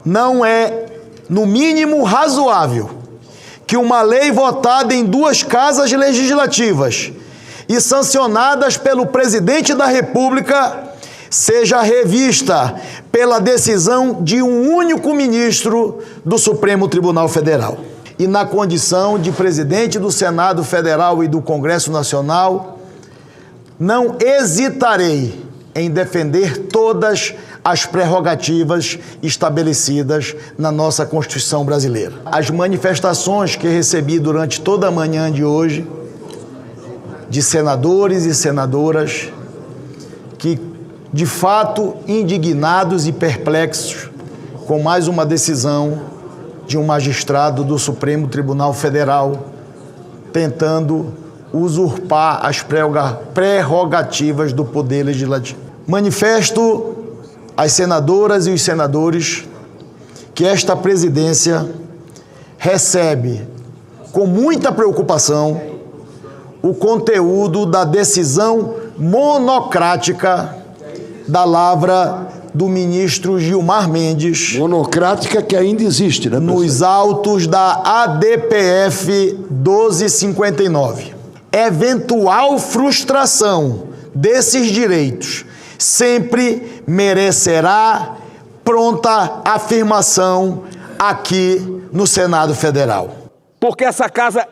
Não é, no mínimo, razoável que uma lei votada em duas casas legislativas e sancionadas pelo presidente da República seja revista pela decisão de um único ministro do Supremo Tribunal Federal. E na condição de presidente do Senado Federal e do Congresso Nacional, não hesitarei em defender todas as prerrogativas estabelecidas na nossa Constituição brasileira. As manifestações que recebi durante toda a manhã de hoje, de senadores e senadoras que, de fato, indignados e perplexos com mais uma decisão de um magistrado do Supremo Tribunal Federal tentando usurpar as prerrogativas do Poder Legislativo. Manifesto às senadoras e os senadores que esta presidência recebe com muita preocupação o conteúdo da decisão monocrática da lavra do ministro Gilmar Mendes. Monocrática que ainda existe, né? Nos autos da ADPF 1259. Eventual frustração desses direitos sempre merecerá pronta afirmação aqui no Senado Federal. Porque essa casa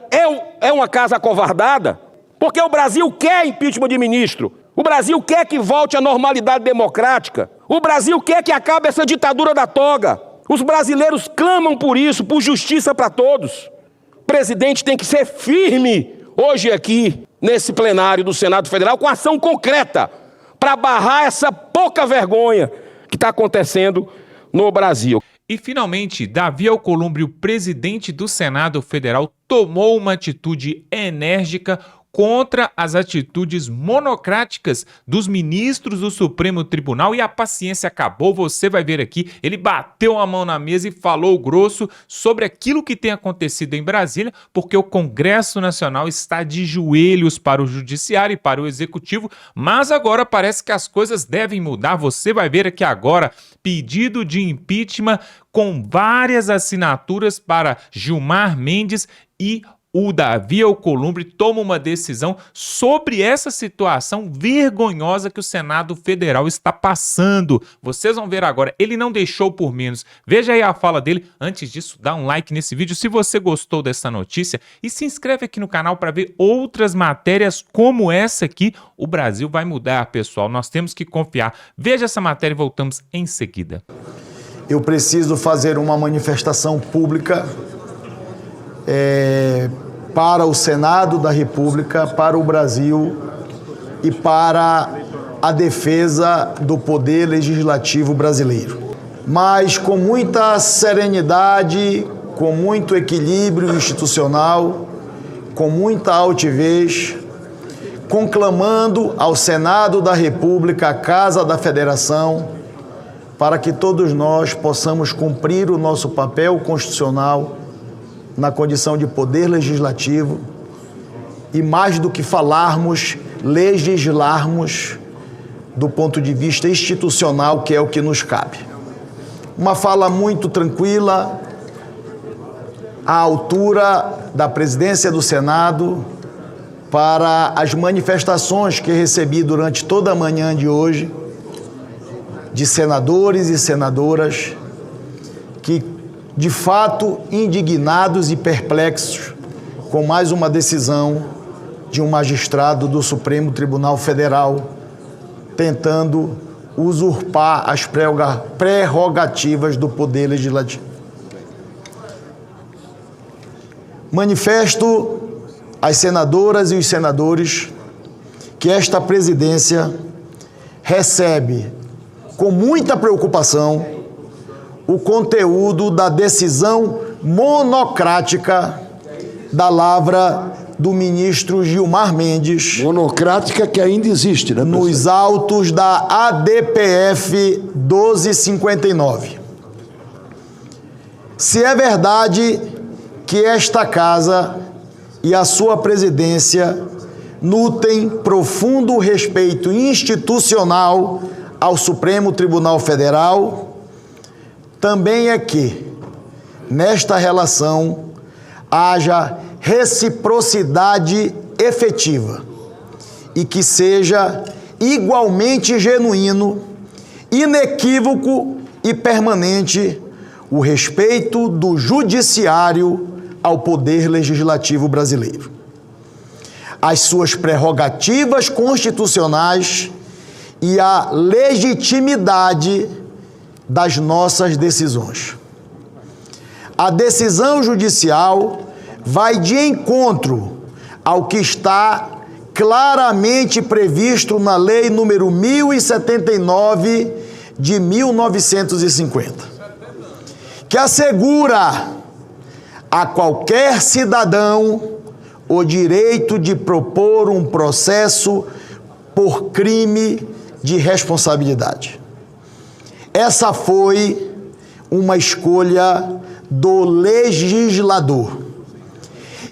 é uma casa acovardada, porque o Brasil quer impeachment de ministro, o Brasil quer que volte à normalidade democrática, o Brasil quer que acabe essa ditadura da toga. Os brasileiros clamam por isso, por justiça para todos. O presidente tem que ser firme hoje aqui, nesse plenário do Senado Federal, com ação concreta, para barrar essa pouca vergonha que está acontecendo no Brasil. E, finalmente, Davi Alcolumbre, o presidente do Senado Federal, tomou uma atitude enérgica contra as atitudes monocráticas dos ministros do Supremo Tribunal e a paciência acabou, você vai ver aqui, ele bateu a mão na mesa e falou grosso sobre aquilo que tem acontecido em Brasília, porque o Congresso Nacional está de joelhos para o Judiciário e para o Executivo, mas agora parece que as coisas devem mudar, você vai ver aqui agora, pedido de impeachment com várias assinaturas para Gilmar Mendes e o Davi Alcolumbre toma uma decisão sobre essa situação vergonhosa que o Senado Federal está passando. Vocês vão ver agora, ele não deixou por menos. Veja aí a fala dele. Antes disso, dá um like nesse vídeo se você gostou dessa notícia e se inscreve aqui no canal para ver outras matérias como essa aqui. O Brasil vai mudar, pessoal. Nós temos que confiar. Veja essa matéria e voltamos em seguida. Eu preciso fazer uma manifestação pública para o Senado da República, para o Brasil e para a defesa do poder legislativo brasileiro. Mas com muita serenidade, com muito equilíbrio institucional, com muita altivez, conclamando ao Senado da República, a Casa da Federação, para que todos nós possamos cumprir o nosso papel constitucional na condição de poder legislativo e, mais do que falarmos, legislarmos do ponto de vista institucional, que é o que nos cabe. Uma fala muito tranquila, à altura da presidência do Senado, para as manifestações que recebi durante toda a manhã de hoje, de senadores e senadoras que, de fato, indignados e perplexos com mais uma decisão de um magistrado do Supremo Tribunal Federal tentando usurpar as prerrogativas do Poder Legislativo. Manifesto às senadoras e os senadores que esta presidência recebe com muita preocupação o conteúdo da decisão monocrática da lavra do ministro Gilmar Mendes. Monocrática que ainda existe, né? Nos autos da ADPF 1259. Se é verdade que esta casa e a sua presidência nutrem profundo respeito institucional ao Supremo Tribunal Federal, também é que, nesta relação, haja reciprocidade efetiva e que seja igualmente genuíno, inequívoco e permanente o respeito do judiciário ao poder legislativo brasileiro, as suas prerrogativas constitucionais e a legitimidade das nossas decisões. A decisão judicial vai de encontro ao que está claramente previsto na Lei número 1079 de 1950, que assegura a qualquer cidadão o direito de propor um processo por crime de responsabilidade. Essa foi uma escolha do legislador.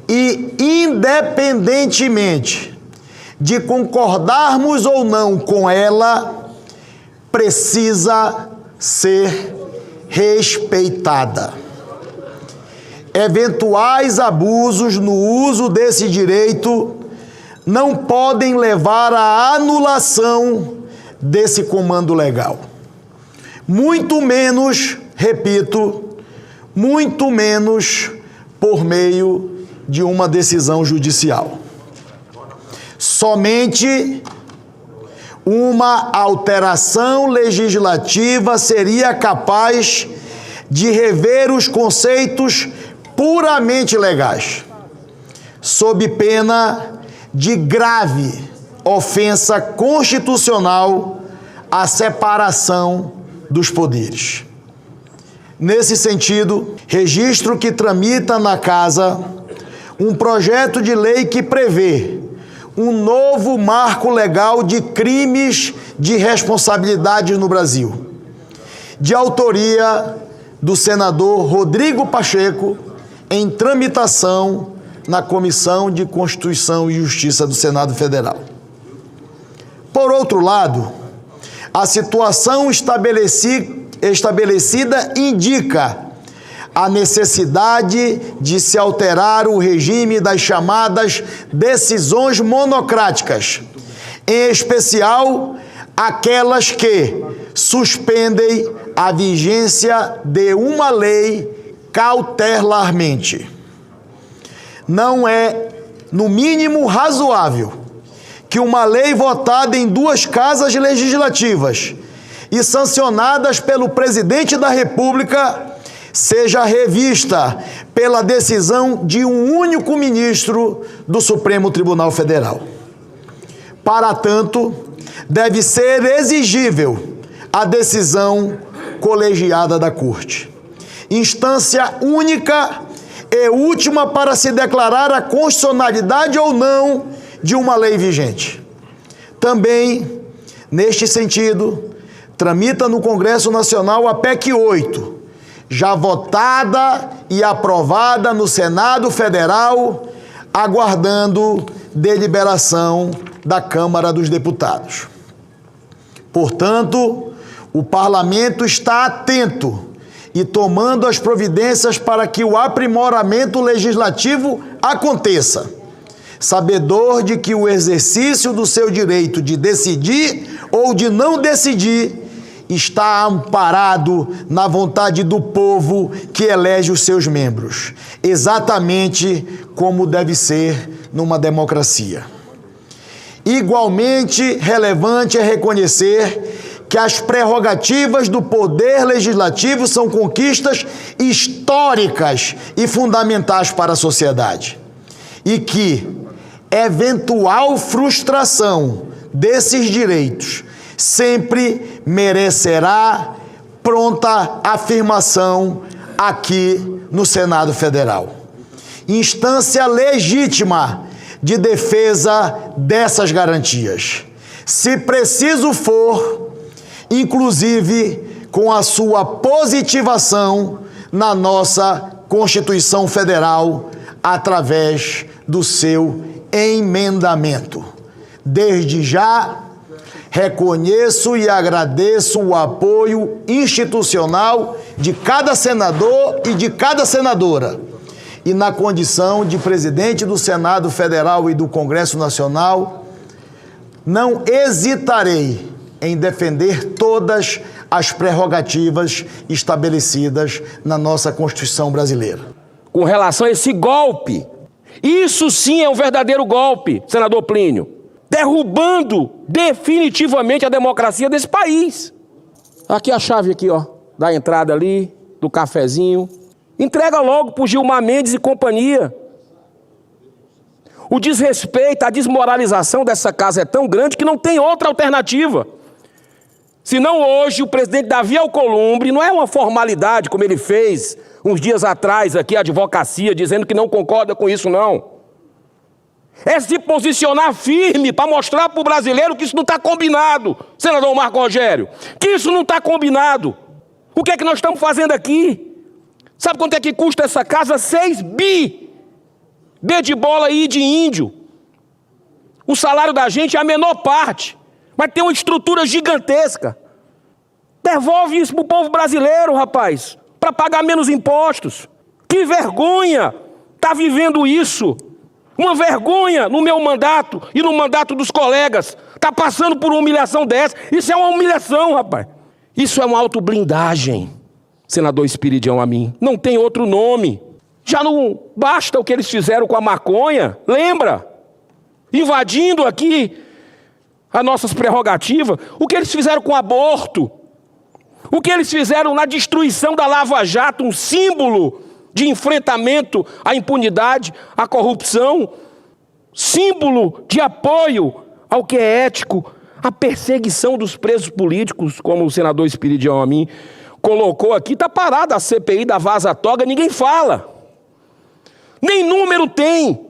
E, independentemente de concordarmos ou não com ela, precisa ser respeitada. Eventuais abusos no uso desse direito não podem levar à anulação desse comando legal. Muito menos, repito, muito menos por meio de uma decisão judicial. Somente uma alteração legislativa seria capaz de rever os conceitos puramente legais, sob pena de grave ofensa constitucional à separação dos poderes. Nesse sentido, registro que tramita na Casa um projeto de lei que prevê um novo marco legal de crimes de responsabilidade no Brasil, de autoria do senador Rodrigo Pacheco, em tramitação na Comissão de Constituição e Justiça do Senado Federal. Por outro lado, a situação estabelecida indica a necessidade de se alterar o regime das chamadas decisões monocráticas, em especial aquelas que suspendem a vigência de uma lei cautelarmente. Não é, no mínimo, razoável que uma lei votada em duas casas legislativas e sancionadas pelo presidente da República seja revista pela decisão de um único ministro do Supremo Tribunal Federal. Para tanto, deve ser exigível a decisão colegiada da Corte, instância única e última para se declarar a constitucionalidade ou não de uma lei vigente. Também, neste sentido, tramita no Congresso Nacional a PEC 8, já votada e aprovada no Senado Federal, aguardando deliberação da Câmara dos Deputados. Portanto, o Parlamento está atento e tomando as providências para que o aprimoramento legislativo aconteça, sabedor de que o exercício do seu direito de decidir ou de não decidir está amparado na vontade do povo que elege os seus membros, exatamente como deve ser numa democracia. Igualmente relevante é reconhecer que as prerrogativas do poder legislativo são conquistas históricas e fundamentais para a sociedade, e que eventual frustração desses direitos sempre merecerá pronta afirmação aqui no Senado Federal. Instância legítima de defesa dessas garantias, se preciso for, inclusive com a sua positivação na nossa Constituição Federal através do seu emendamento. Desde já, Reconheço e agradeço o apoio institucional de cada senador e de cada senadora. E na condição de presidente do Senado Federal e do Congresso Nacional, não hesitarei em defender todas as prerrogativas estabelecidas na nossa Constituição brasileira. Com relação a esse golpe, isso sim é um verdadeiro golpe, senador Plínio, derrubando definitivamente a democracia desse país. Aqui a chave aqui, ó, da entrada ali, do cafezinho. Entrega logo pro Gilmar Mendes e companhia. O desrespeito, a desmoralização dessa casa é tão grande que não tem outra alternativa. Senão hoje o presidente Davi Alcolumbre, não é uma formalidade como ele fez uns dias atrás aqui, a advocacia, dizendo que não concorda com isso, não. É se posicionar firme para mostrar para o brasileiro que isso não está combinado, senador Marco Rogério, que isso não está combinado. O que é que nós estamos fazendo aqui? Sabe quanto é que custa essa casa? 6 bi. B de bola e de índio. O salário da gente é a menor parte, mas tem uma estrutura gigantesca. Devolve isso para o povo brasileiro, rapaz, para pagar menos impostos. Que vergonha tá vivendo isso. Uma vergonha no meu mandato e no mandato dos colegas. Tá passando por uma humilhação dessa. Isso é uma humilhação, rapaz. Isso é uma autoblindagem, senador Espiridião Amin. Não tem outro nome. Já não basta o que eles fizeram com a maconha, lembra? Invadindo aqui as nossas prerrogativas. O que eles fizeram com o aborto. O que eles fizeram na destruição da Lava Jato, um símbolo de enfrentamento à impunidade, à corrupção, símbolo de apoio ao que é ético, à perseguição dos presos políticos, como o senador Espiridião Amin colocou aqui. Está parada a CPI da Vaza Toga, ninguém fala. Nem número tem.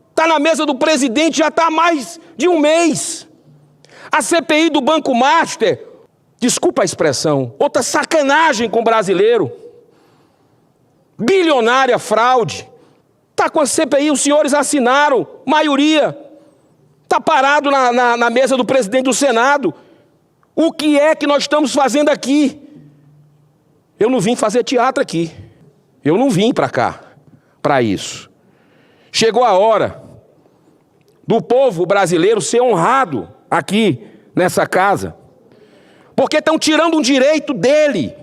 Está na mesa do presidente, já está há mais de um mês. A CPI do Banco Master, desculpa a expressão, outra sacanagem com o brasileiro. Bilionária fraude. Está com a CPI, os senhores assinaram, maioria. Está parado na mesa do presidente do Senado. O que é que nós estamos fazendo aqui? Eu não vim fazer teatro aqui. Eu não vim para cá, para isso. Chegou a hora do povo brasileiro ser honrado aqui, nessa casa. Porque estão tirando um direito dele,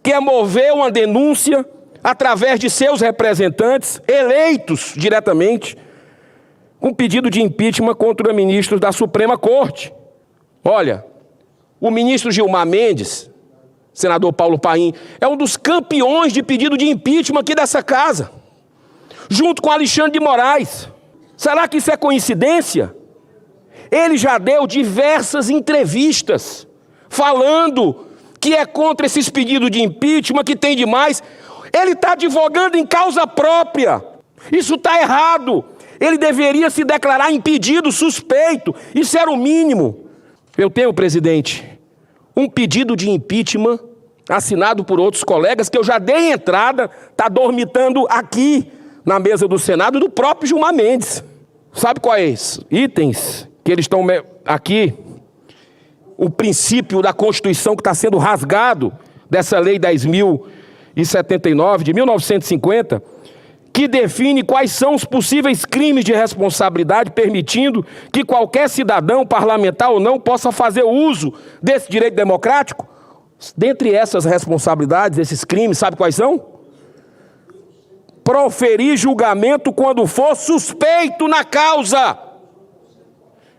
que é mover uma denúncia através de seus representantes, eleitos diretamente, com pedido de impeachment contra ministros da Suprema Corte. Olha, o ministro Gilmar Mendes, senador Paulo Paim, é um dos campeões de pedido de impeachment aqui dessa casa, junto com Alexandre de Moraes. Será que isso é coincidência? Ele já deu diversas entrevistas falando que é contra esses pedidos de impeachment, que tem demais. Ele está advogando em causa própria. Isso está errado. Ele deveria se declarar impedido, suspeito. Isso era o mínimo. Eu tenho, presidente, um pedido de impeachment assinado por outros colegas que eu já dei entrada, está dormitando aqui na mesa do Senado, do próprio Gilmar Mendes. Sabe quais itens que eles estão aqui? O princípio da Constituição que está sendo rasgado dessa Lei 10.079, de 1950, que define quais são os possíveis crimes de responsabilidade, permitindo que qualquer cidadão, parlamentar ou não, possa fazer uso desse direito democrático. Dentre essas responsabilidades, esses crimes, sabe quais são? Proferir julgamento quando for suspeito na causa.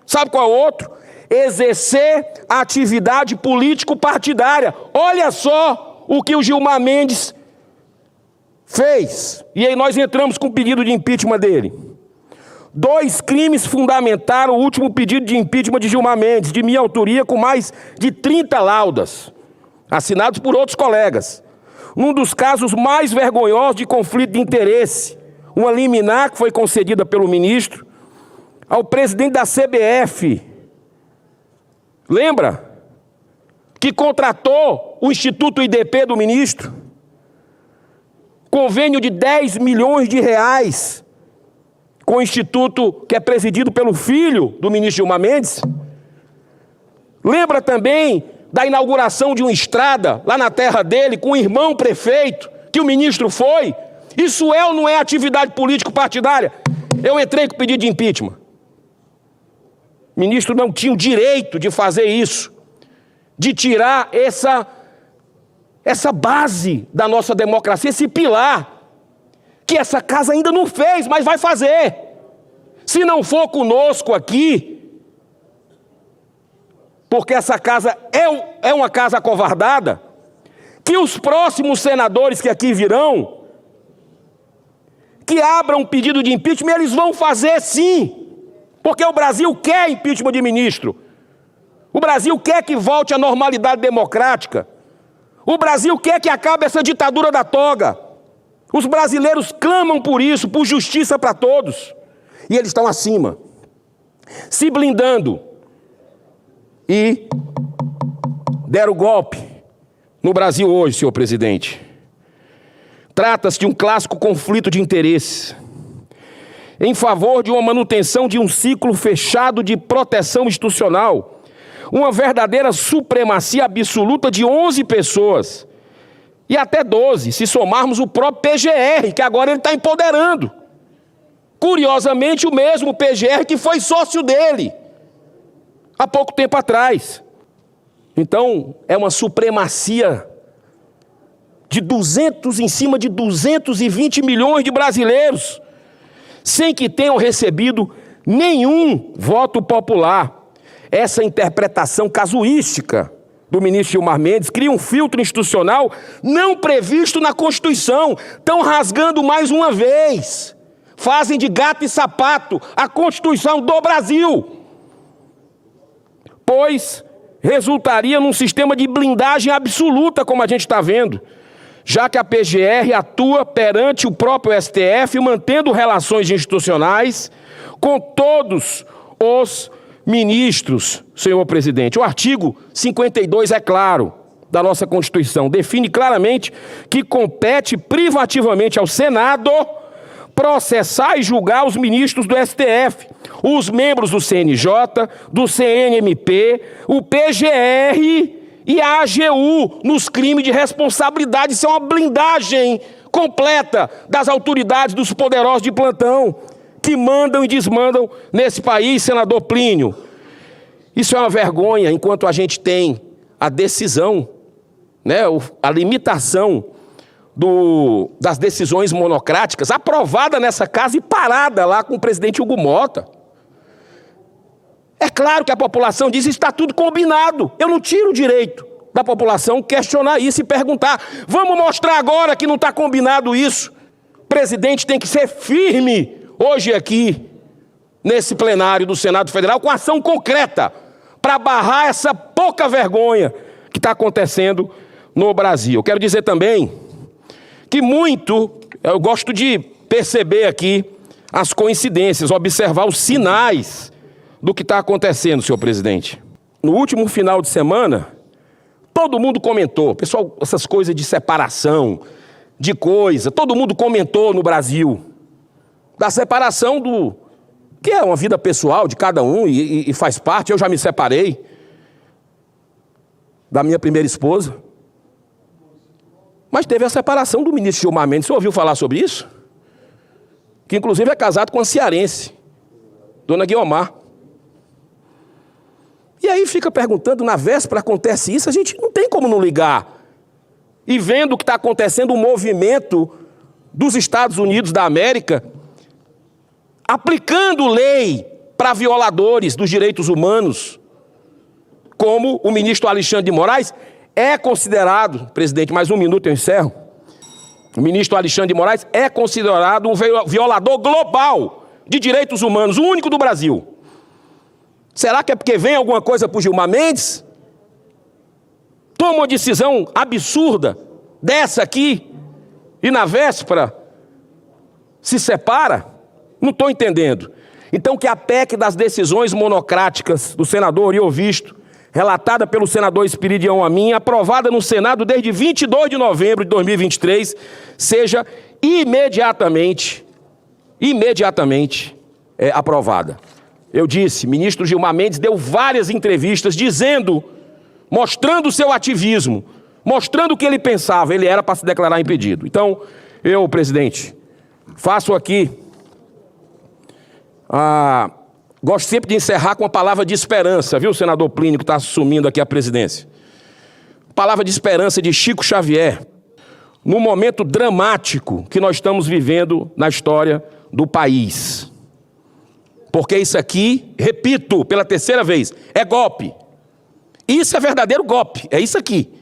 Sabe qual é o outro? Exercer a atividade político-partidária. Olha só o que o Gilmar Mendes fez. E aí nós entramos com o pedido de impeachment dele. 2 crimes fundamentaram o último pedido de impeachment de Gilmar Mendes, de minha autoria, com mais de 30 laudas, assinados por outros colegas. Um dos casos mais vergonhosos de conflito de interesse, uma liminar que foi concedida pelo ministro ao presidente da CBF. Lembra? Que contratou o Instituto IDP do ministro. Convênio de 10 milhões de reais com o instituto que é presidido pelo filho do ministro Gilmar Mendes. Lembra também da inauguração de uma estrada lá na terra dele, com o irmão prefeito, que o ministro foi? Isso é ou não é atividade político-partidária? Eu entrei com pedido de impeachment. O ministro não tinha o direito de fazer isso, de tirar essa base da nossa democracia, esse pilar, que essa casa ainda não fez, mas vai fazer. Se não for conosco aqui, porque essa casa é uma casa acovardada, que os próximos senadores que aqui virão, que abram um pedido de impeachment, eles vão fazer sim, porque o Brasil quer impeachment de ministro, o Brasil quer que volte à normalidade democrática, o Brasil quer que acabe essa ditadura da toga, os brasileiros clamam por isso, por justiça para todos, e eles estão acima, se blindando, e deram golpe no Brasil hoje, senhor presidente. Trata-se de um clássico conflito de interesses em favor de uma manutenção de um ciclo fechado de proteção institucional, uma verdadeira supremacia absoluta de 11 pessoas, e até 12, se somarmos o próprio PGR, que agora ele está empoderando. Curiosamente, o mesmo PGR que foi sócio dele há pouco tempo atrás. Então, é uma supremacia de 200 em cima de 220 milhões de brasileiros, sem que tenham recebido nenhum voto popular. Essa interpretação casuística do ministro Gilmar Mendes cria um filtro institucional não previsto na Constituição. Estão rasgando mais uma vez. Fazem de gato e sapato a Constituição do Brasil, pois resultaria num sistema de blindagem absoluta, como a gente está vendo, já que a PGR atua perante o próprio STF, mantendo relações institucionais com todos os ministros, senhor presidente. O artigo 52 é claro da nossa Constituição, define claramente que compete privativamente ao Senado processar e julgar os ministros do STF, os membros do CNJ, do CNMP, o PGR e a AGU nos crimes de responsabilidade. Isso é uma blindagem completa das autoridades, dos poderosos de plantão, que mandam e desmandam nesse país, senador Plínio. Isso é uma vergonha, enquanto a gente tem a decisão, né, a limitação das decisões monocráticas, aprovada nessa casa e parada lá com o presidente Hugo Mota. É claro que a população diz que está tudo combinado. Eu não tiro o direito da população questionar isso e perguntar. Vamos mostrar agora que não está combinado isso. O presidente tem que ser firme hoje aqui, nesse plenário do Senado Federal, com ação concreta para barrar essa pouca vergonha que está acontecendo no Brasil. Eu quero dizer também que eu gosto de perceber aqui as coincidências, observar os sinais do que está acontecendo, senhor presidente. No último final de semana, todo mundo comentou, pessoal, essas coisas de separação, de coisa, todo mundo comentou no Brasil, da separação que é uma vida pessoal de cada um e faz parte. Eu já me separei da minha primeira esposa, mas teve a separação do ministro Gilmar Mendes. Você ouviu falar sobre isso? Que inclusive é casado com uma cearense, dona Guiomar. E aí fica perguntando, na véspera acontece isso, a gente não tem como não ligar. E vendo o que está acontecendo, o movimento dos Estados Unidos da América, aplicando lei para violadores dos direitos humanos, como o ministro Alexandre de Moraes é considerado, presidente, mais um minuto eu encerro, o ministro Alexandre de Moraes é considerado um violador global de direitos humanos, o único do Brasil. Será que é porque vem alguma coisa para o Gilmar Mendes? Toma uma decisão absurda dessa aqui e na véspera se separa? Não estou entendendo. Então que a PEC das decisões monocráticas do senador Iovisto, relatada pelo senador Espiridião Amin, aprovada no Senado desde 22 de novembro de 2023, seja imediatamente aprovada. eu disse, ministro Gilmar Mendes deu várias entrevistas dizendo, mostrando o seu ativismo, mostrando o que ele pensava, ele era para se declarar impedido. Então, eu, presidente, faço aqui, gosto sempre de encerrar com a palavra de esperança, viu, senador Plínio, que está assumindo aqui a presidência. Palavra de esperança de Chico Xavier, no momento dramático que nós estamos vivendo na história do país. Porque isso aqui, repito pela terceira vez, é golpe. Isso é verdadeiro golpe, é isso aqui.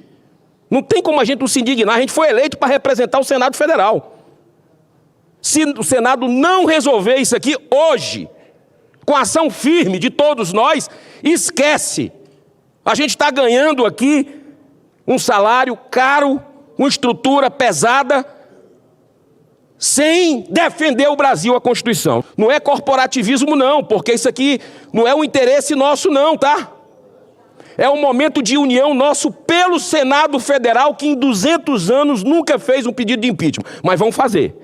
Não tem como a gente não se indignar, a gente foi eleito para representar o Senado Federal. Se o Senado não resolver isso aqui hoje, com ação firme de todos nós, esquece. A gente está ganhando aqui um salário caro, uma estrutura pesada, sem defender o Brasil, a Constituição. Não é corporativismo não, porque isso aqui não é um interesse nosso não, tá? É um momento de união nosso pelo Senado Federal, que em 200 anos nunca fez um pedido de impeachment. Mas vão fazer.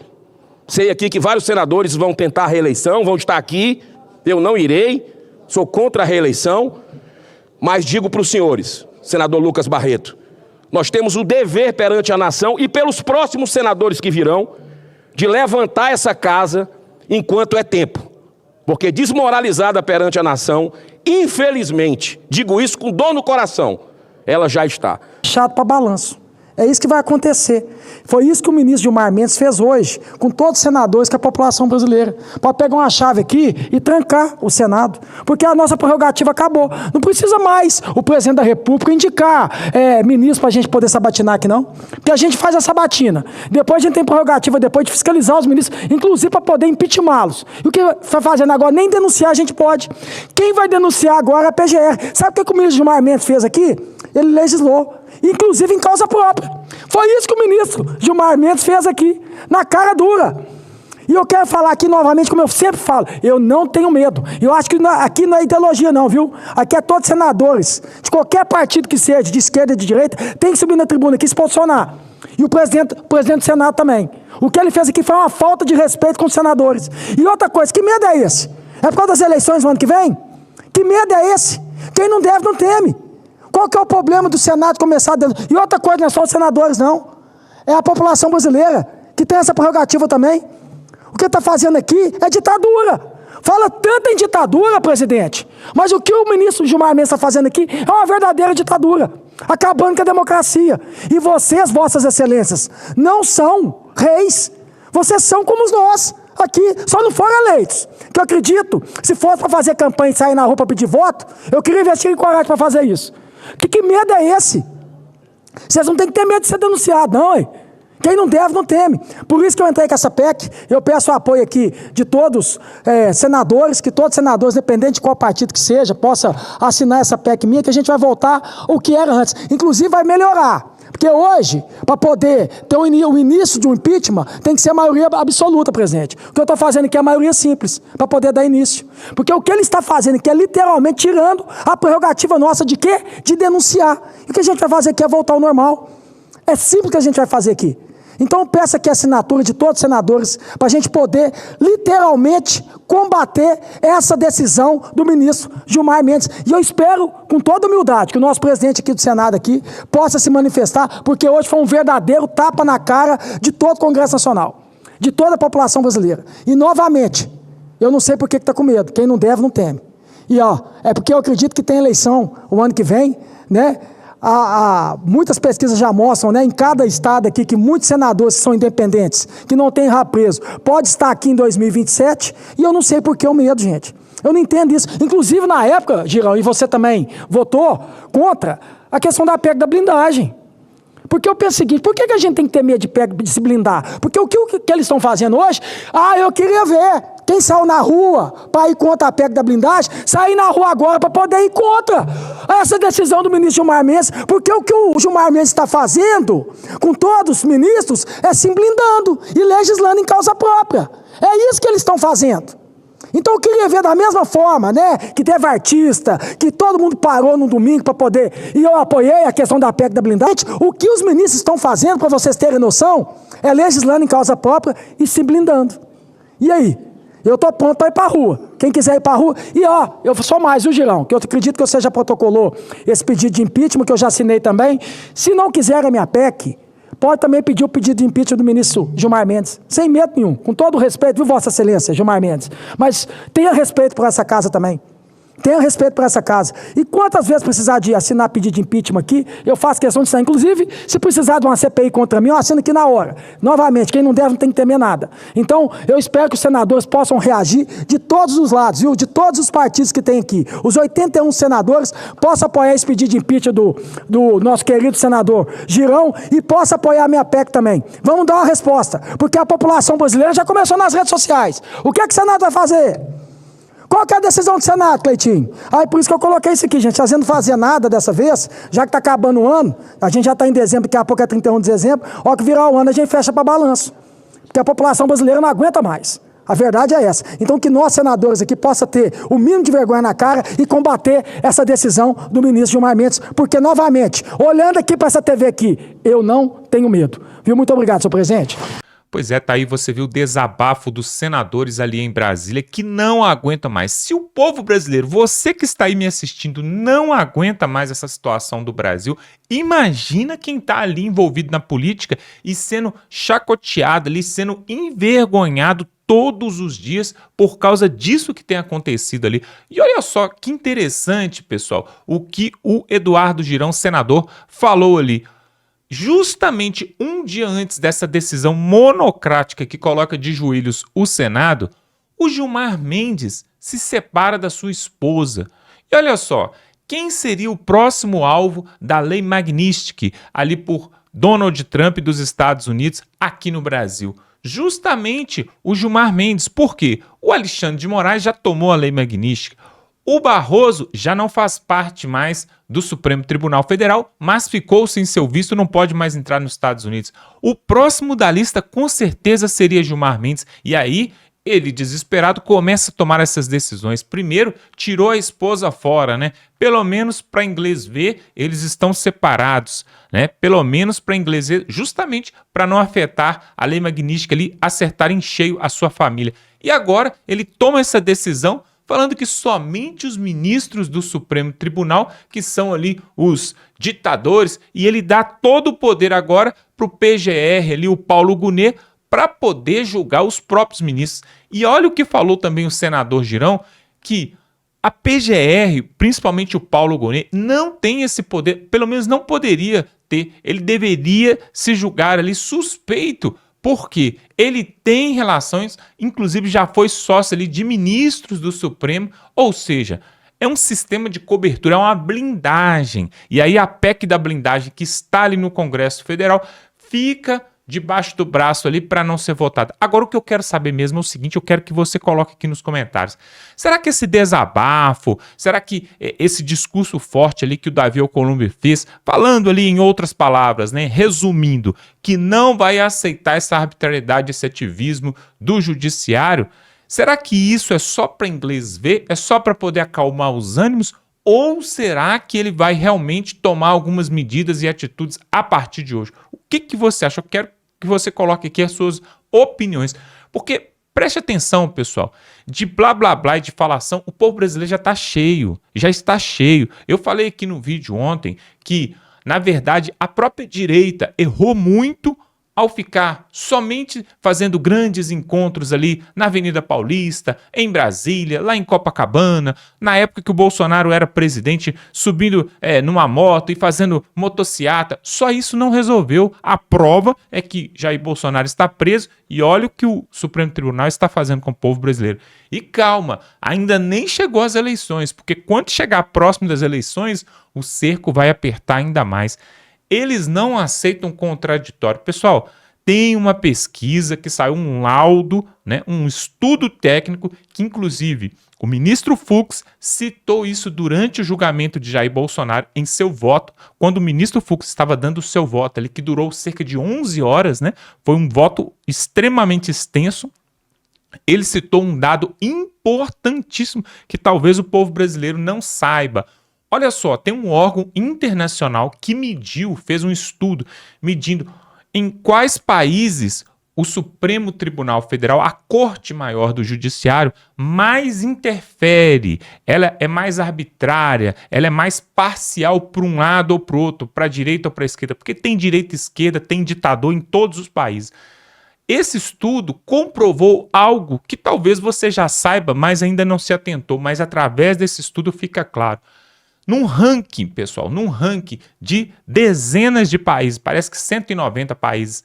Sei aqui que vários senadores vão tentar a reeleição, vão estar aqui, eu não irei, sou contra a reeleição, mas digo para os senhores, senador Lucas Barreto, nós temos o dever perante a nação e pelos próximos senadores que virão, de levantar essa casa enquanto é tempo. Porque desmoralizada perante a nação, infelizmente, digo isso com dor no coração, ela já está. Chato para balanço. É isso que vai acontecer. Foi isso que o ministro Gilmar Mendes fez hoje, com todos os senadores, com a população brasileira. Pode pegar uma chave aqui e trancar o Senado, porque a nossa prerrogativa acabou. Não precisa mais o presidente da República indicar ministro para a gente poder sabatinar aqui, não. Porque a gente faz a sabatina. Depois a gente tem prerrogativa depois de fiscalizar os ministros, inclusive para poder impeachmá-los. E o que está fazendo agora? Nem denunciar a gente pode. Quem vai denunciar agora é a PGR. Sabe o que o ministro Gilmar Mendes fez aqui? Ele legislou, inclusive em causa própria. Foi isso que o ministro Gilmar Mendes fez aqui, na cara dura. E eu quero falar aqui novamente, como eu sempre falo, eu não tenho medo. Eu acho que aqui não é ideologia não, viu? Aqui é todos senadores, de qualquer partido que seja, de esquerda, de direita, tem que subir na tribuna aqui e se posicionar. E o presidente do Senado também. O que ele fez aqui foi uma falta de respeito com os senadores. E outra coisa, que medo é esse? É por causa das eleições no ano que vem? Que medo é esse? Quem não deve, não teme. Qual que é o problema do Senado começar... E outra coisa, não é só os senadores, não. É a população brasileira, que tem essa prerrogativa também. O que está fazendo aqui é ditadura. Fala tanto em ditadura, presidente, mas o que o ministro Gilmar Mendes está fazendo aqui é uma verdadeira ditadura, acabando com a democracia. E vocês, vossas excelências, não são reis. Vocês são como nós. Aqui, só não foram eleitos. Que eu acredito, se fosse para fazer campanha e sair na rua para pedir voto, eu queria investir em coragem para fazer isso. Que medo é esse? Vocês não têm que ter medo de ser denunciado, não, hein? Quem não deve, não teme. Por isso que eu entrei com essa PEC, eu peço o apoio aqui de todos senadores, que todos senadores, independente de qual partido que seja, possa assinar essa PEC minha, que a gente vai voltar ao que era antes. Inclusive vai melhorar. Porque hoje, para poder ter o início de um impeachment, tem que ser a maioria absoluta, presidente. O que eu estou fazendo aqui é a maioria simples, para poder dar início. Porque o que ele está fazendo aqui é literalmente tirando a prerrogativa nossa de quê? De denunciar. E o que a gente vai fazer aqui é voltar ao normal. É simples o que a gente vai fazer aqui. Então eu peço aqui a assinatura de todos os senadores para a gente poder literalmente combater essa decisão do ministro Gilmar Mendes. E eu espero, com toda humildade, que o nosso presidente aqui do Senado aqui possa se manifestar, porque hoje foi um verdadeiro tapa na cara de todo o Congresso Nacional, de toda a população brasileira. E novamente, eu não sei por que está com medo, quem não deve não teme. E é porque eu acredito que tem eleição o ano que vem, né? Muitas pesquisas já mostram, né, em cada estado aqui, que muitos senadores que são independentes, que não têm rabo preso, pode estar aqui em 2027, e eu não sei por que o medo, gente. Eu não entendo isso. Inclusive, na época, Girão, e você também votou contra a questão da PEC da blindagem. Porque eu penso o seguinte, por que a gente tem que ter medo de se blindar? Porque o que eles estão fazendo hoje, eu queria ver quem saiu na rua para ir contra a PEC da blindagem, sair na rua agora para poder ir contra essa decisão do ministro Gilmar Mendes, porque o que o Gilmar Mendes está fazendo com todos os ministros é se blindando e legislando em causa própria. É isso que eles estão fazendo. Então eu queria ver da mesma forma, né, que teve artista, que todo mundo parou no domingo para poder, e eu apoiei a questão da PEC da blindagem. O que os ministros estão fazendo, para vocês terem noção, é legislando em causa própria e se blindando. E aí? Eu estou pronto para ir para a rua. Quem quiser ir para a rua. E ó, eu sou mais, viu, Girão? Que eu acredito que você já protocolou esse pedido de impeachment, que eu já assinei também. Se não quiser a minha PEC, pode também pedir o pedido de impeachment do ministro Gilmar Mendes, sem medo nenhum, com todo o respeito, viu, Vossa Excelência, Gilmar Mendes? Mas tenha respeito por essa casa também. Tenha respeito por essa casa. E quantas vezes precisar de assinar pedido de impeachment aqui, eu faço questão de assinar. Inclusive, se precisar de uma CPI contra mim, eu assino aqui na hora. Novamente, quem não deve não tem que temer nada. Então, eu espero que os senadores possam reagir de todos os lados, viu? De todos os partidos que tem aqui. Os 81 senadores possam apoiar esse pedido de impeachment do nosso querido senador Girão e possam apoiar a minha PEC também. Vamos dar uma resposta, porque a população brasileira já começou nas redes sociais. O que é que o Senado vai fazer? Qual que é a decisão do Senado, Cleitinho? Aí por isso que eu coloquei isso aqui, gente. Fazendo não fazia nada dessa vez, já que está acabando o ano, a gente já está em dezembro, daqui a pouco é 31 de dezembro, ó que virar o ano a gente fecha para balanço. Porque a população brasileira não aguenta mais. A verdade é essa. Então que nós, senadores aqui, possa ter o mínimo de vergonha na cara e combater essa decisão do ministro Gilmar Mendes, porque, novamente, olhando aqui para essa TV aqui, eu não tenho medo. Viu? Muito obrigado, senhor presidente. Pois é, tá aí, você viu o desabafo dos senadores ali em Brasília que não aguentam mais. Se o povo brasileiro, você que está aí me assistindo, não aguenta mais essa situação do Brasil, imagina quem está ali envolvido na política e sendo chacoteado ali, sendo envergonhado todos os dias por causa disso que tem acontecido ali. E olha só que interessante, pessoal, o que o Eduardo Girão, senador, falou ali. Justamente um dia antes dessa decisão monocrática que coloca de joelhos o Senado, o Gilmar Mendes se separa da sua esposa. E olha só, quem seria o próximo alvo da Lei Magnitsky ali por Donald Trump dos Estados Unidos aqui no Brasil? Justamente o Gilmar Mendes. Por quê? O Alexandre de Moraes já tomou a Lei Magnitsky. O Barroso já não faz parte mais do Supremo Tribunal Federal, mas ficou sem seu visto, não pode mais entrar nos Estados Unidos. O próximo da lista com certeza seria Gilmar Mendes. E aí, ele, desesperado, começa a tomar essas decisões. Primeiro, tirou a esposa fora, né? Pelo menos para inglês ver, eles estão separados, né? Pelo menos para inglês ver, justamente para não afetar a Lei Magnitsky ali, acertar em cheio a sua família. E agora, ele toma essa decisão falando que somente os ministros do Supremo Tribunal, que são ali os ditadores, e ele dá todo o poder agora para o PGR, ali, o Paulo Gonet, para poder julgar os próprios ministros. E olha o que falou também o senador Girão, que a PGR, principalmente o Paulo Gonet, não tem esse poder, pelo menos não poderia ter, ele deveria se julgar ali suspeito, porque ele tem relações, inclusive já foi sócio ali de ministros do Supremo, ou seja, é um sistema de cobertura, é uma blindagem. E aí a PEC da blindagem que está ali no Congresso Federal fica debaixo do braço ali para não ser votada. Agora o que eu quero saber mesmo é o seguinte, eu quero que você coloque aqui nos comentários. Será que esse desabafo, será que esse discurso forte ali que o Davi Alcolumbre fez, falando ali em outras palavras, né, resumindo, que não vai aceitar essa arbitrariedade, esse ativismo do judiciário, será que isso é só para inglês ver? É só para poder acalmar os ânimos? Ou será que ele vai realmente tomar algumas medidas e atitudes a partir de hoje? O que você acha? Eu quero que você coloque aqui as suas opiniões. Porque, preste atenção, pessoal, de blá blá blá e de falação, o povo brasileiro já está cheio, já está cheio. Eu falei aqui no vídeo ontem que, na verdade, a própria direita errou muito ao ficar somente fazendo grandes encontros ali na Avenida Paulista, em Brasília, lá em Copacabana, na época que o Bolsonaro era presidente, subindo numa moto e fazendo motociata, só isso não resolveu. A prova é que Jair Bolsonaro está preso e olha o que o Supremo Tribunal está fazendo com o povo brasileiro. E calma, ainda nem chegou às eleições, porque quando chegar próximo das eleições, o cerco vai apertar ainda mais. Eles não aceitam contraditório. Pessoal, tem uma pesquisa que saiu, um laudo, né, um estudo técnico, que inclusive o ministro Fux citou isso durante o julgamento de Jair Bolsonaro em seu voto, quando o ministro Fux estava dando o seu voto ali, que durou cerca de 11 horas, né, foi um voto extremamente extenso. Ele citou um dado importantíssimo que talvez o povo brasileiro não saiba. Olha só, tem um órgão internacional que fez um estudo medindo em quais países o Supremo Tribunal Federal, a Corte Maior do Judiciário, mais interfere, ela é mais arbitrária, ela é mais parcial para um lado ou para o outro, para a direita ou para a esquerda, porque tem direita e esquerda, tem ditador em todos os países. Esse estudo comprovou algo que talvez você já saiba, mas ainda não se atentou, mas através desse estudo fica claro. Num ranking, pessoal, num ranking de dezenas de países, parece que 190 países,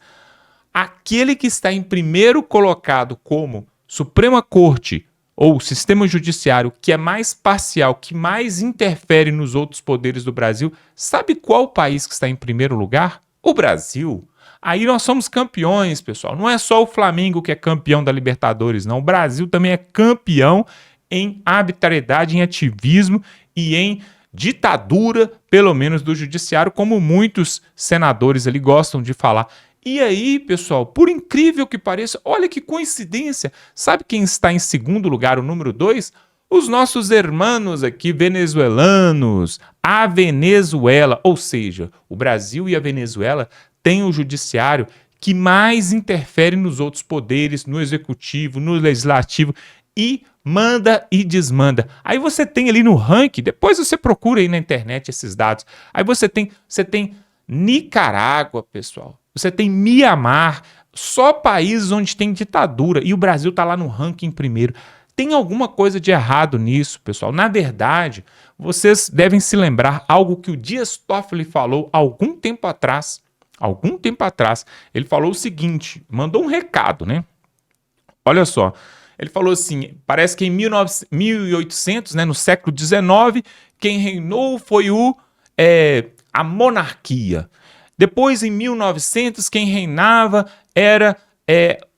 aquele que está em primeiro colocado como Suprema Corte ou Sistema Judiciário, que é mais parcial, que mais interfere nos outros poderes do Brasil, sabe qual país que está em primeiro lugar? O Brasil. Aí nós somos campeões, pessoal. Não é só o Flamengo que é campeão da Libertadores, não. O Brasil também é campeão em arbitrariedade, em ativismo e em ditadura, pelo menos do judiciário, como muitos senadores ali gostam de falar. E aí, pessoal, por incrível que pareça, olha que coincidência, sabe quem está em segundo lugar, o número 2? Os nossos hermanos aqui venezuelanos, a Venezuela, ou seja, o Brasil e a Venezuela têm o judiciário que mais interfere nos outros poderes, no executivo, no legislativo e manda e desmanda. Aí você tem ali no ranking, depois você procura aí na internet esses dados, aí você tem Nicarágua, pessoal. Você tem Mianmar, só países onde tem ditadura, e o Brasil está lá no ranking primeiro. Tem alguma coisa de errado nisso, pessoal? Na verdade, vocês devem se lembrar algo que o Dias Toffoli falou algum tempo atrás. Ele falou o seguinte, mandou um recado, né? Olha só, ele falou assim, parece que em 1800, né, no século XIX, quem reinou foi a monarquia. Depois, em 1900, quem reinava era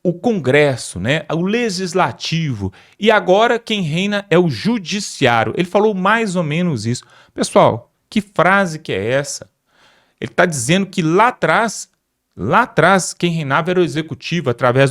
o Congresso, né? O Legislativo. E agora quem reina é o Judiciário. Ele falou mais ou menos isso. Pessoal, que frase que é essa? Ele está dizendo que lá atrás, quem reinava era o Executivo, através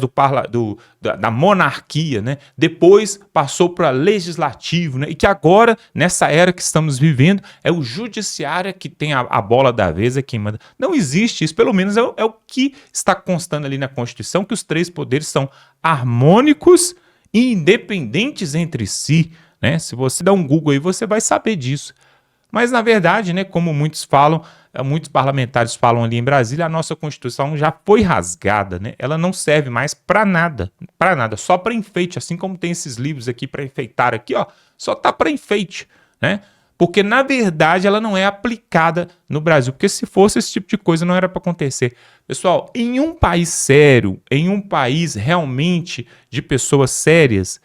da monarquia, né? Depois passou para o Legislativo, né? E que agora, nessa era que estamos vivendo, é o Judiciário que tem a bola da vez, é quem manda. Não existe isso, pelo menos é o que está constando ali na Constituição, que os três poderes são harmônicos e independentes entre si, né? Se você dá um Google aí, você vai saber disso. Mas, na verdade, né, como muitos parlamentares falam ali em Brasília, a nossa Constituição já foi rasgada, né? Ela não serve mais para nada, só para enfeite, assim como tem esses livros aqui para enfeitar aqui, ó, só tá para enfeite, né? Porque, na verdade, ela não é aplicada no Brasil, porque se fosse esse tipo de coisa não era para acontecer. Pessoal, em um país sério, em um país realmente de pessoas sérias,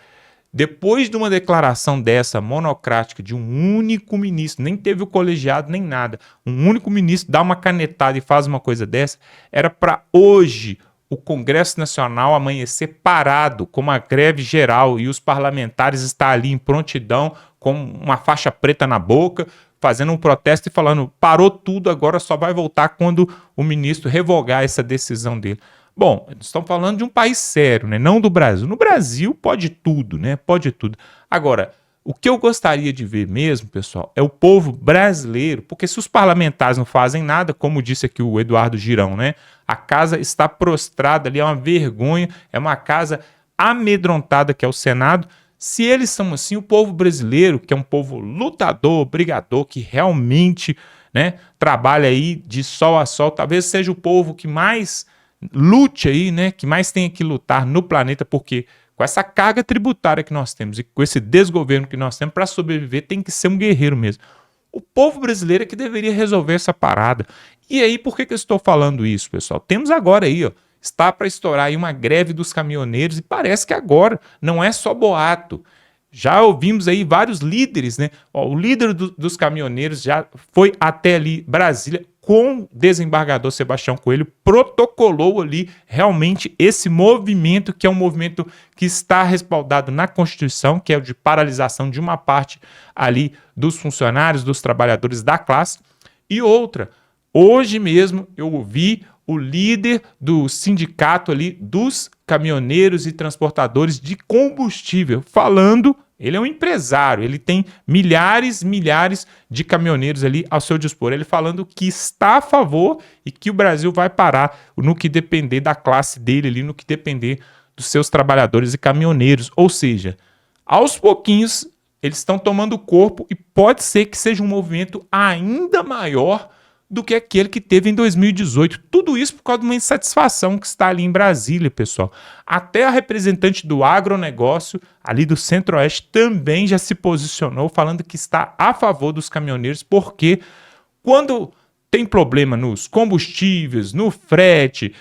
depois de uma declaração dessa monocrática de um único ministro, nem teve o colegiado nem nada, um único ministro dá uma canetada e faz uma coisa dessa, era para hoje o Congresso Nacional amanhecer parado com uma greve geral e os parlamentares estar ali em prontidão com uma faixa preta na boca, fazendo um protesto e falando, parou tudo, agora só vai voltar quando o ministro revogar essa decisão dele. Bom, estamos falando de um país sério, né? Não do Brasil. No Brasil pode tudo, né? Pode tudo. Agora, o que eu gostaria de ver mesmo, pessoal, é o povo brasileiro, porque se os parlamentares não fazem nada, como disse aqui o Eduardo Girão, né? A casa está prostrada ali, é uma vergonha, é uma casa amedrontada que é o Senado. Se eles são assim, o povo brasileiro, que é um povo lutador, brigador, que realmente, né, trabalha aí de sol a sol, talvez seja o povo que mais lute aí, né, que mais tenha que lutar no planeta, porque com essa carga tributária que nós temos e com esse desgoverno que nós temos, para sobreviver tem que ser um guerreiro mesmo. O povo brasileiro é que deveria resolver essa parada. E aí, por que eu estou falando isso, pessoal? Temos agora aí, ó, está para estourar aí uma greve dos caminhoneiros e parece que agora não é só boato. Já ouvimos aí vários líderes, né? Ó, o líder dos caminhoneiros já foi até ali Brasília com o desembargador Sebastião Coelho, protocolou ali realmente esse movimento, que é um movimento que está respaldado na Constituição, que é o de paralisação de uma parte ali dos funcionários, dos trabalhadores da classe. E outra, hoje mesmo eu ouvi o líder do sindicato ali dos caminhoneiros e transportadores de combustível falando Ele é um empresário, ele tem milhares de caminhoneiros ali ao seu dispor. Ele falando que está a favor e que o Brasil vai parar no que depender da classe dele ali, no que depender dos seus trabalhadores e caminhoneiros. Ou seja, aos pouquinhos eles estão tomando corpo e pode ser que seja um movimento ainda maior do que aquele que teve em 2018. Tudo isso por causa de uma insatisfação que está ali em Brasília, pessoal. Até a representante do agronegócio, ali do Centro-Oeste, também já se posicionou falando que está a favor dos caminhoneiros, porque quando tem problema nos combustíveis, no frete,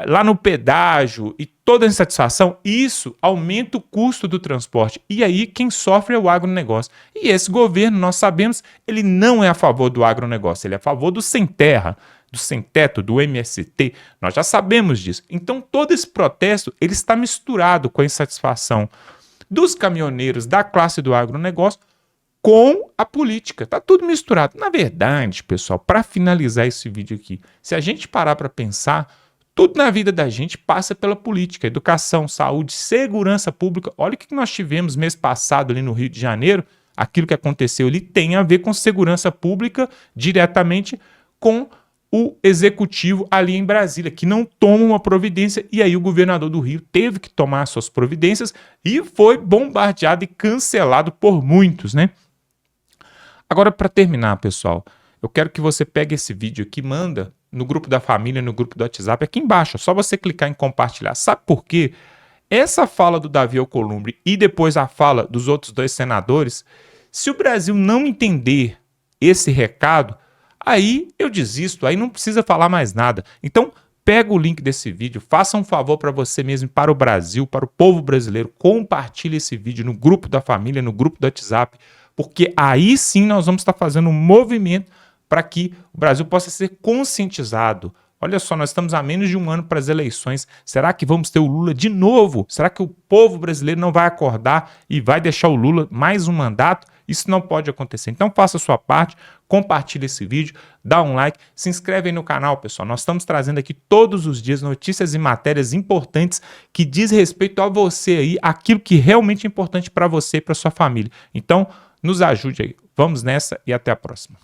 lá no pedágio e toda a insatisfação, isso aumenta o custo do transporte. E aí quem sofre é o agronegócio. E esse governo, nós sabemos, ele não é a favor do agronegócio, ele é a favor do sem terra, do sem teto, do MST. Nós já sabemos disso. Então todo esse protesto ele está misturado com a insatisfação dos caminhoneiros da classe do agronegócio com a política. Tá tudo misturado. Na verdade, pessoal, para finalizar esse vídeo aqui, se a gente parar para pensar, tudo na vida da gente passa pela política, educação, saúde, segurança pública. Olha o que nós tivemos mês passado ali no Rio de Janeiro, aquilo que aconteceu ali tem a ver com segurança pública diretamente com o executivo ali em Brasília, que não toma uma providência, e aí o governador do Rio teve que tomar suas providências e foi bombardeado e cancelado por muitos, né? Agora, para terminar, pessoal, eu quero que você pegue esse vídeo aqui, manda no grupo da família, no grupo do WhatsApp, aqui embaixo. É só você clicar em compartilhar. Sabe por quê? Essa fala do Davi Alcolumbre e depois a fala dos outros dois senadores, se o Brasil não entender esse recado, aí eu desisto, aí não precisa falar mais nada. Então, pega o link desse vídeo, faça um favor para você mesmo, para o Brasil, para o povo brasileiro, compartilhe esse vídeo no grupo da família, no grupo do WhatsApp, porque aí sim nós vamos estar fazendo um movimento para que o Brasil possa ser conscientizado. Olha só, nós estamos a menos de um ano para as eleições. Será que vamos ter o Lula de novo? Será que o povo brasileiro não vai acordar e vai deixar o Lula mais um mandato? Isso não pode acontecer. Então faça a sua parte, compartilhe esse vídeo, dá um like, se inscreve aí no canal, pessoal. Nós estamos trazendo aqui todos os dias notícias e matérias importantes que diz respeito a você aí, aquilo que realmente é importante para você e para sua família. Então, nos ajude aí. Vamos nessa e até a próxima.